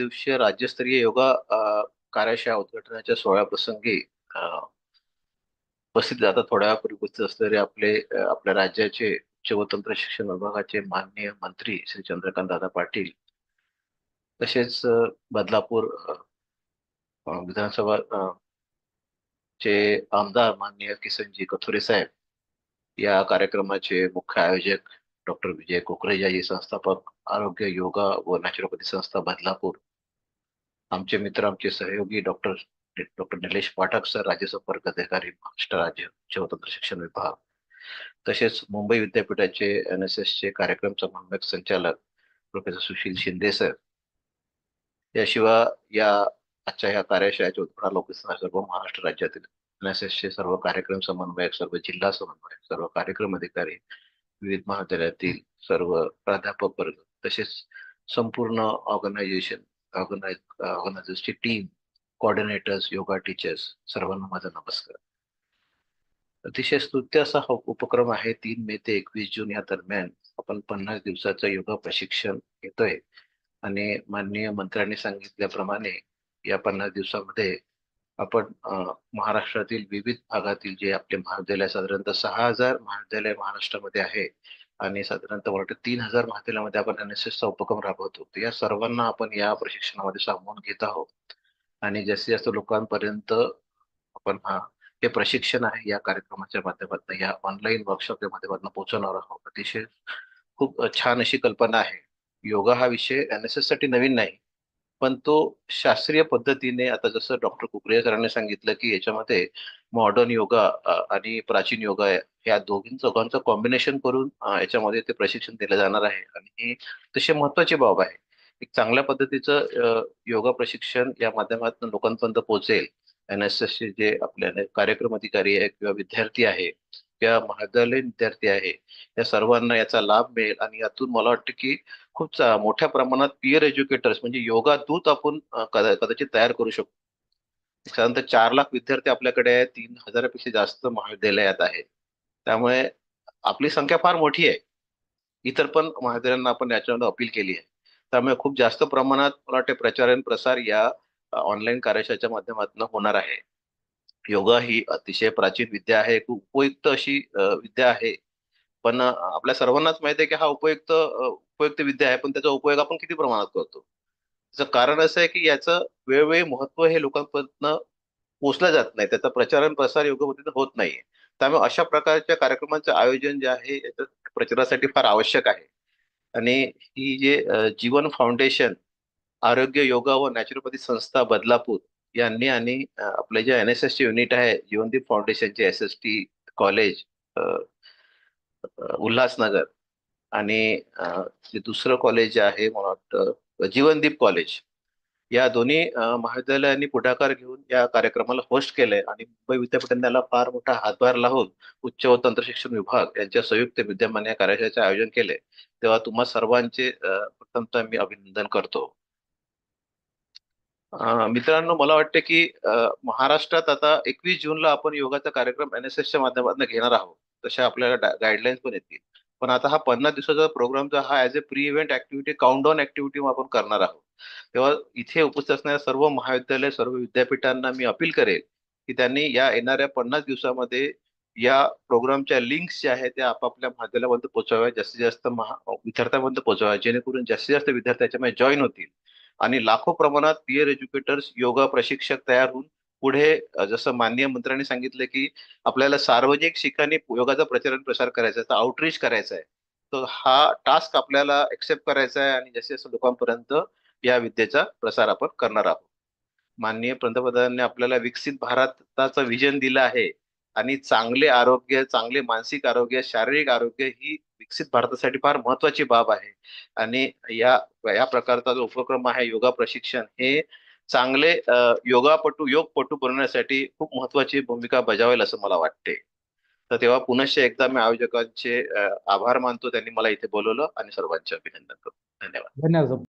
दिवसीय राज्यस्तरीय योगा कार्यशाळा उद्घाटनाच्या सोहळ्या प्रसंगी उपस्थित आता थोड्या वेळापूर्वी उपस्थित असलेले आपल्या राज्याचे उच्च व तंत्र शिक्षण विभागाचे माननीय मंत्री श्री चंद्रकांत दादा पाटील, तसेच बदलापूर विधानसभा चे आमदार माननीय किसनजी कथोरे साहेब, या कार्यक्रमाचे मुख्य आयोजक डॉक्टर विजय कुकरेजा, संस्थापक आरोग्य योगा व नॅचरोपॅथी संस्था बदलापूर, आमचे मित्र, आमचे सहयोगी doctor doctor Nilesh Pathak sir, राज्य संपर्क अधिकारी, महाराष्ट्र राज्य उच्च व तंत्र शिक्षण विभाग, तसेच मुंबई विद्यापीठाचे NSS चे कार्यक्रम समन्वयक संचालक प्रोफेसर सुशील शिंदे सर, याशिवाय आजच्या या कार्यशाळेच्या उद्घाटनाला उपस्थित सर्व महाराष्ट्र राज्यातील NSS चे सर्व कार्यक्रम समन्वयक, सर्व जिल्हा समन्वयक, सर्व कार्यक्रम अधिकारी, विविध महाविद्यालयातील सर्व प्राध्यापक वर्ग, तसेच संपूर्ण ऑर्गनायझर्सची टीम, कोऑर्डिनेटर्स, योगा टीचर्स, सर्वांना माझा नमस्कार. अतिशय स्तुत्य असा हा उपक्रम आहे. 3 मे ते 21 जून या दरम्यान आपण 50 दिवसाचं योगा प्रशिक्षण घेतोय आणि माननीय मंत्र्यांनी सांगितल्याप्रमाणे या 50 दिवसामध्ये आपण महाराष्ट्रातील विविध भागातील जे आपले महाविद्यालय, साधारणतः 6000 महाविद्यालय महाराष्ट्रामध्ये आहे आणि साधारणतः 3000 महाविद्यालयामध्ये आपण NSS चा उपक्रम राबवतो. या सर्वांना आपण या प्रशिक्षणामध्ये सामावून घेत आहोत आणि जास्तीत जास्त लोकांपर्यंत आपण हे प्रशिक्षण आहे या कार्यक्रमाच्या माध्यमातून, या ऑनलाईन वर्कशॉपच्या माध्यमातून पोहोचवणार आहोत. अतिशय खूप छान अशी कल्पना आहे. योगा हा विषय NSS साठी नवीन नाही, पण तो शास्त्रीय पद्धतीने, आता जसं डॉक्टर कुकरेजा सरांनी सांगितलं की याच्यामध्ये मॉडर्न योगा आणि प्राचीन योगा या दोघांचं कॉम्बिनेशन करून याच्यामध्ये ते प्रशिक्षण दिलं जाणार आहे आणि ही तशी महत्वाची बाब आहे. एक चांगल्या पद्धतीचं योगा प्रशिक्षण या माध्यमातून लोकांपर्यंत पोहोचेल. NSS चे जे आपल्या कार्यक्रम अधिकारी आहे किंवा विद्यार्थी आहे किंवा महाविद्यालयीन विद्यार्थी आहे, या सर्वांना याचा लाभ मिळेल आणि यातून मला वाटतं की खूप मोठ्या प्रमाणात पीअर एज्युकेटर्स म्हणजे योगा दूत आपण कदाचित तयार करू शकतो. साधारणतः 4 लाख विद्यार्थी आपल्याकडे आहेत, 3000 पेक्षा जास्त महाविद्यालयात आहे. त्यामुळे आपली संख्या फार मोठी आहे. इतर पण महाविद्यालयांना आपण याच्यामध्ये अपील केली आहे. त्यामुळे खूप जास्त प्रमाणात मला वाटते प्रचार आणि प्रसार या ऑनलाईन कार्यशाळेच्या माध्यमातून होणार आहे. योगा ही अतिशय प्राचीन विद्या आहे, खूप उपयुक्त अशी विद्या आहे. पण आपल्या सर्वांनाच माहिती आहे की हा उपयुक्त विद्या आहे, पण त्याचा उपयोग आपण किती प्रमाणात करतो. त्याचं कारण असं आहे की याचं वेळोवेळी महत्व हे लोकांपर्यंत पोहोचलं जात नाही, त्याचा प्रचार आणि प्रसार योग्य पद्धतीने होत नाहीये. त्यामुळे अशा प्रकारच्या कार्यक्रमांचं आयोजन जे आहे याच्या प्रचारासाठी फार आवश्यक आहे. आणि ही जे जीवन फाउंडेशन, आरोग्य योगा व नॅचरोपॅथी संस्था बदलापूर यांनी आणि आपले जे NSS चे युनिट आहे जीवनदीप फाउंडेशनचे SST कॉलेज उल्हासनगर आणि जे दुसरं कॉलेज आहे मला वाटतं जीवनदीप कॉलेज, या दोन्ही महाविद्यालयांनी पुढाकार घेऊन या कार्यक्रमाला होस्ट केलंय आणि मुंबई विद्यापीठाने त्याला फार मोठा हातभार लावून उच्च व तंत्र शिक्षण विभाग यांच्या संयुक्त विद्यमाने या कार्यशाळेचे आयोजन केले. तेव्हा तुम्हा सर्वांचे प्रथमतः मी अभिनंदन करतो. मित्रांनो, मला वाटतं की महाराष्ट्रात आता 21 जूनला आपण योगाचा कार्यक्रम NSS च्या माध्यमातून घेणार आहोत. तशा आपल्याला गाईडलाईन्स पण येतील. पण आता हा 50 दिवसाचा प्रोग्रामचा हा as a pre event activity, countdown activity आपण करणार आहोत. तेव्हा इथे उपस्थित असणाऱ्या सर्व महाविद्यालय, सर्व विद्यापीठांना मी अपील करेल की त्यांनी या येणाऱ्या 50 दिवसामध्ये या प्रोग्रामच्या लिंक्स ज्या आहेत त्या आपापल्या महाविद्यालयापर्यंत पोहोचवाव्या, जास्तीत जास्त विद्यार्थ्यांपर्यंत पोहोचवाव्या, जेणेकरून जास्तीत जास्त विद्यार्थी याच्यामध्ये जॉईन होतील आणि लाखो प्रमाणात पीअर एज्युकेटर्स, योगा प्रशिक्षक तयार होऊन पुढे जसं माननीय मंत्र्यांनी सांगितलं की आपल्याला सार्वजनिक ठिकाणी योगाचा प्रचार आणि प्रसार करायचा आहे, तर आउटरीच करायचा आहे. तर हा टास्क आपल्याला एक्सेप्ट करायचा आहे आणि जास्तीत जास्त लोकांपर्यंत या विद्येचा प्रसार आपण करणार आहोत. माननीय पंतप्रधानांनी आपल्याला विकसित भारताचं विजन दिलं आहे आणि चांगले आरोग्य, चांगले मानसिक आरोग्य, शारीरिक आरोग्य ही विकसित भारतासाठी फार महत्वाची बाब आहे आणि या या प्रकारचा जो उपक्रम आहे योगा प्रशिक्षण, हे चांगले योगपटू बनवण्यासाठी खूप महत्वाची भूमिका बजावेल असं मला वाटते. तर तेव्हा पुनश्च एकदा मी आयोजकांचे आभार मानतो, त्यांनी मला इथे बोलवलं आणि सर्वांचे अभिनंदन करतो. धन्यवाद. धन्यवाद.